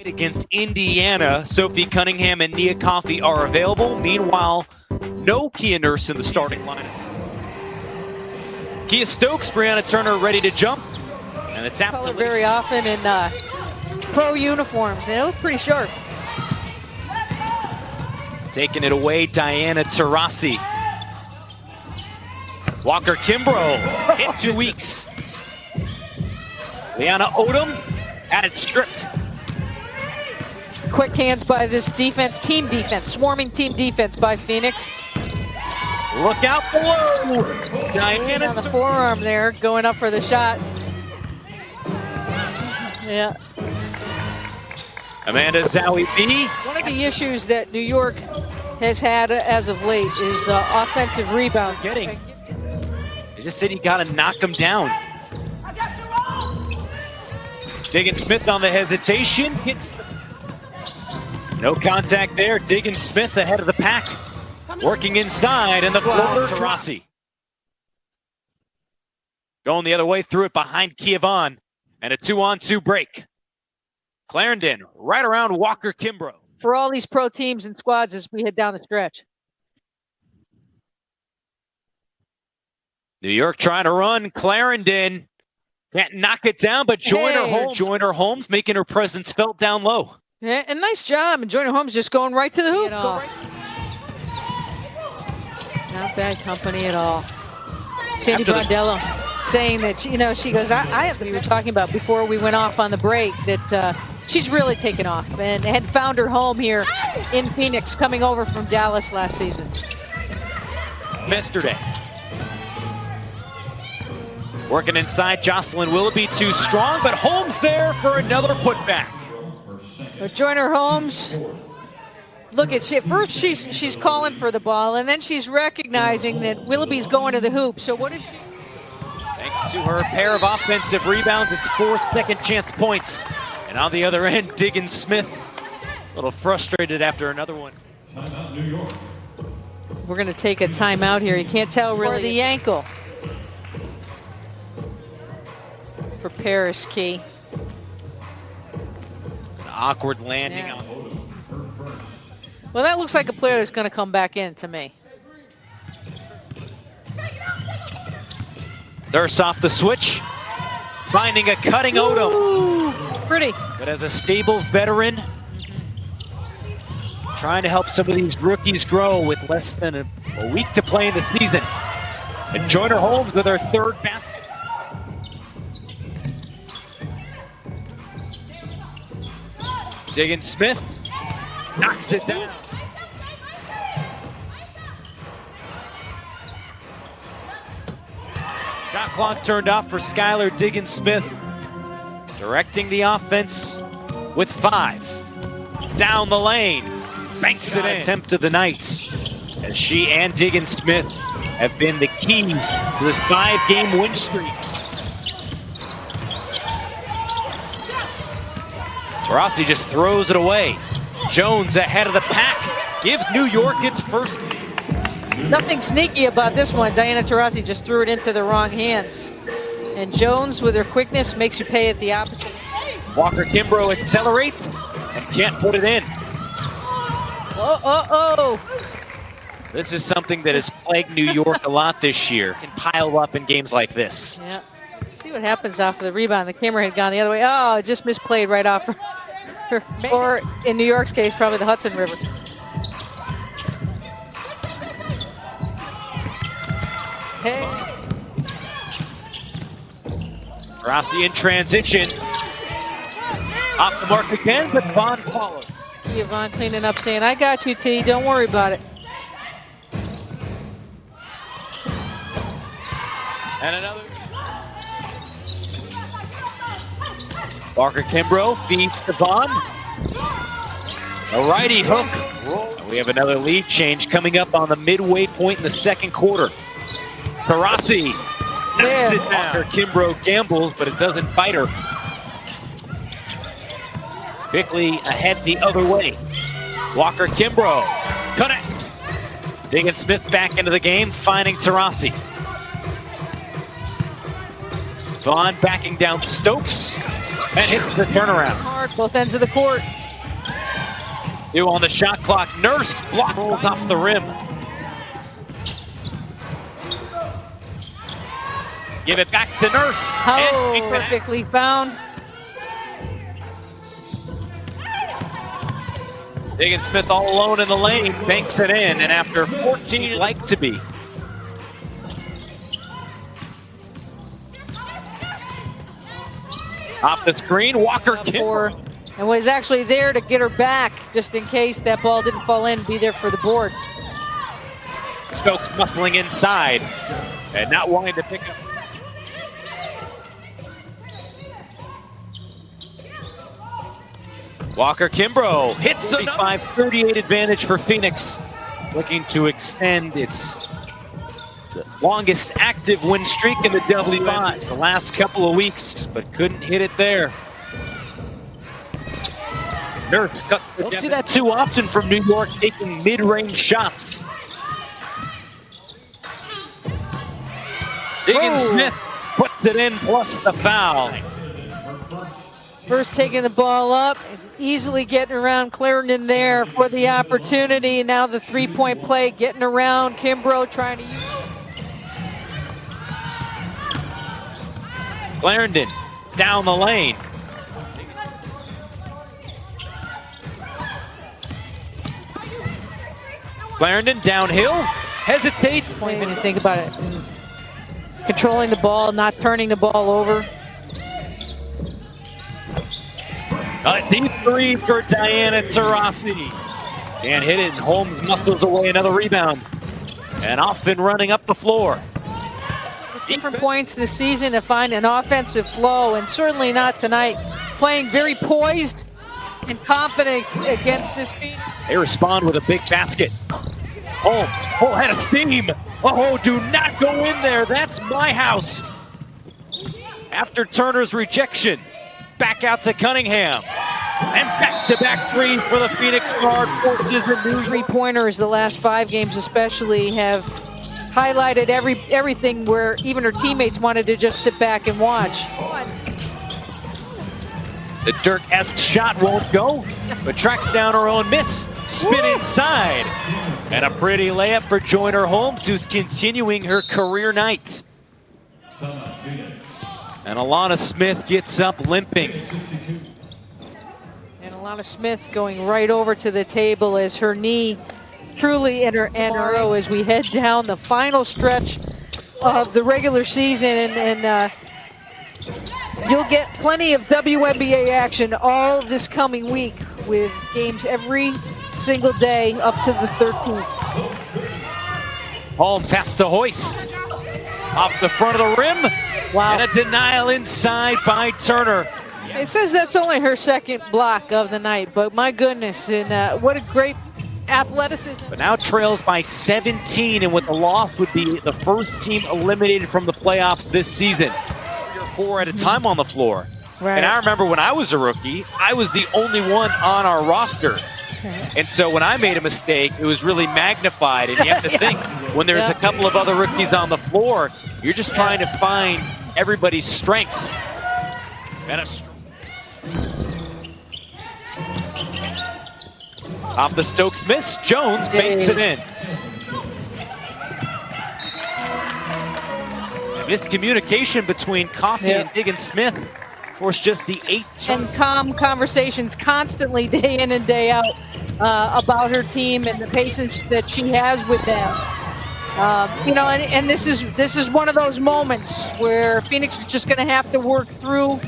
Against Indiana, Sophie Cunningham and Nia Coffey are available. Meanwhile, no Kia Nurse in the starting lineup. Kia Stokes, Brianna Turner ready to jump, and it's after very often in pro uniforms. They look pretty sharp. Taking it away, Diana Taurasi. Walker Kimbrough hit 2 weeks. Liana Odom had it stripped. Quick hands by this defense, team defense, swarming team defense by Phoenix. Look out below. Diana on the forearm there, going up for the shot. Yeah. Amanda Zowie B. One of the issues that New York has had as of late is offensive rebound. They just said you got to knock them down. Diggins Smith on the hesitation. Hits the... No contact there. Diggins Smith ahead of the pack. Working inside, and the floater, Taurasi. Going the other way, threw it behind Kievon, and a 2-on-2 break. Clarendon right around Walker Kimbrough. For all these pro teams and squads as we head down the stretch. New York trying to run. Clarendon can't knock it down, but Joyner Holmes making her presence felt down low. Yeah, and nice job. And Joyner Holmes just going right to the hoop. Not bad company at all. Sandy Brondello saying that, you know, she goes, I have, we were talking about before we went off on the break, that she's really taken off and had found her home here in Phoenix, coming over from Dallas last season. Yesterday. Working inside, Jocelyn Willoughby too strong, but Holmes there for another putback. But Joyner Holmes, look at first she's calling for the ball, and then she's recognizing that Willoughby's going to the hoop. So what is she? Thanks to her pair of offensive rebounds, it's 4 second chance points. And on the other end, Diggins Smith, a little frustrated after another one. Timeout, New York. We're going to take a timeout here. You can't tell really. For the ankle. For Paris Key. Awkward landing. Yeah. Well, that looks like a player that's going to come back in to me. Thirst off the switch, finding a cutting Odom. Ooh, pretty. But as a stable veteran, trying to help some of these rookies grow with less than a week to play in the season. And Joyner Holmes with her third basket. Diggins Smith knocks it down. Shot clock turned off for Skylar Diggins Smith. Directing the offense with 5. Down the lane. Banks it in. Attempt of the night. As she and Diggins Smith have been the keys to this 5-game win streak. Taurasi just throws it away. Jones ahead of the pack. Gives New York its first lead. Nothing sneaky about this one. Diana Taurasi just threw it into the wrong hands. And Jones, with her quickness, makes you pay it the opposite. Walker Kimbrough accelerates and can't put it in. This is something that has plagued New York a lot this year. Can pile up in games like this. Yeah. See what happens after the rebound. The camera had gone the other way. Oh, just misplayed right off her. Or in New York's case, probably the Hudson River. Hey. Rossi in transition. Off the mark again, but Vaughn followed. Vaughn cleaning up, saying, I got you, T. Don't worry about it. And another. Walker Kimbrough feeds to Vaughn. A righty hook. And we have another lead change coming up on the midway point in the second quarter. Taurasi knocks it down. Walker Kimbrough gambles, but it doesn't bite her. Bickley ahead the other way. Walker Kimbrough connects. Diggins Smith back into the game, finding Taurasi. Vaughn backing down Stokes. and hits the turnaround. Hard, both ends of the court. 2 on the shot clock. Nurse blocked off the rim. Give it back to Nurse. Oh, perfectly found. Diggins Smith all alone in the lane, banks it in, and after 14, like to be. Off the screen, Walker Kimbrell. And was actually there to get her back, just in case that ball didn't fall in, be there for the board. Stokes muscling inside and not wanting to pick up. Walker Kimbrell hits a 35-38 advantage for Phoenix, looking to extend its longest active win streak in the WNBA the last couple of weeks, but couldn't hit it there. Nurse cut. Don't see that too often from New York, taking mid-range shots. Diggins Smith puts it in, plus the foul. First taking the ball up, easily getting around Clarendon there for the opportunity. Now the three-point play, getting around Kimbrell, trying to use it. Clarendon down the lane. Clarendon downhill, hesitates. When you think about it, controlling the ball, not turning the ball over. A deep three for Diana Taurasi. Can't hit it, and Holmes muscles away another rebound. And off and running up the floor. Different points this season to find an offensive flow, and certainly not tonight. Playing very poised and confident against this Phoenix. They respond with a big basket. Holmes, full head of steam. Oh, do not go in there. That's my house. After Turner's rejection, back out to Cunningham. And back-to-back threes for the Phoenix guard. Forces a new three-pointers the last 5 games especially have highlighted everything where even her teammates wanted to just sit back and watch. The Dirk-esque shot won't go, but tracks down her own miss. Spin inside. And a pretty layup for Joyner Holmes, who's continuing her career night. And Alana Smith gets up limping. And Alana Smith going right over to the table as her knee truly in her arrow as we head down the final stretch of the regular season. And you'll get plenty of WNBA action all this coming week with games every single day up to the 13th. Holmes has to hoist off the front of the rim. Wow. And a denial inside by Turner. It says that's only her second block of the night, but my goodness, and what a great athleticism. But now trails by 17, and with the loss would be the first team eliminated from the playoffs this season. 4 at a time on the floor. Right. And I remember when I was a rookie, I was the only one on our roster. And so when I made a mistake, it was really magnified. And you have to think, when there's a couple of other rookies on the floor, you're just trying to find everybody's strengths. And off the Stokes miss, Jones banks it in. Miscommunication between Coffey and Diggins Smith forced just the 8th. And calm conversations constantly, day in and day out, about her team and the patience that she has with them. You know, and this is one of those moments where Phoenix is just going to have to work through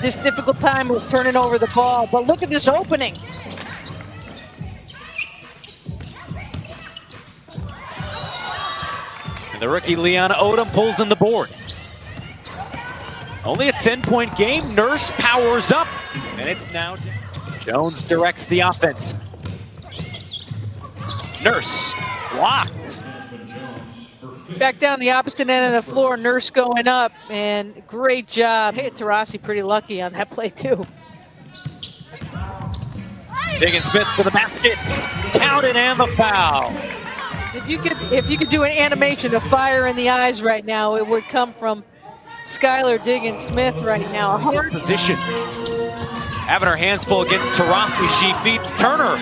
this difficult time with turning over the ball. But look at this opening. The rookie Leona Odom pulls in the board. Only a 10-point game. Nurse powers up, and it's now Jones directs the offense. Nurse blocked. Back down the opposite end of the floor, Nurse going up, and great job. Hey, Taurasi pretty lucky on that play too. Diggins Smith for the basket, counted and the foul. If you could do an animation of fire in the eyes right now, it would come from Skylar Diggins Smith right now. Hard position. Having her hands full against Tarafi, she feeds Turner.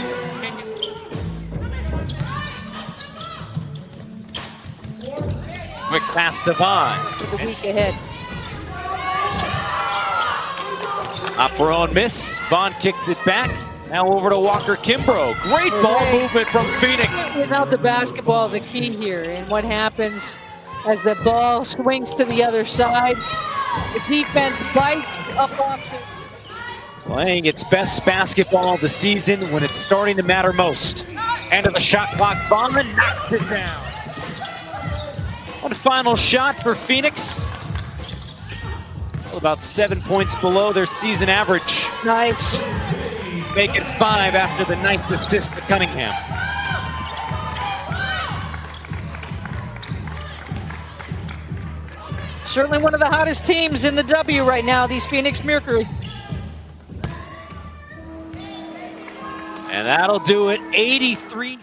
Quick pass to Vaughn. For the week ahead. Up for own miss. Vaughn kicked it back. Now over to Walker Kimbrough. Great ball movement from Phoenix. Without the basketball, the key here, and what happens as the ball swings to the other side, the defense bites up off it. Playing its best basketball of the season when it's starting to matter most. End of the shot clock. Vaughn knocks it down. One final shot for Phoenix. About 7 points below their season average. Nice. Make it 5 after the ninth assist to Cunningham. Certainly one of the hottest teams in the W right now, these Phoenix Mercury. And that'll do it. 83.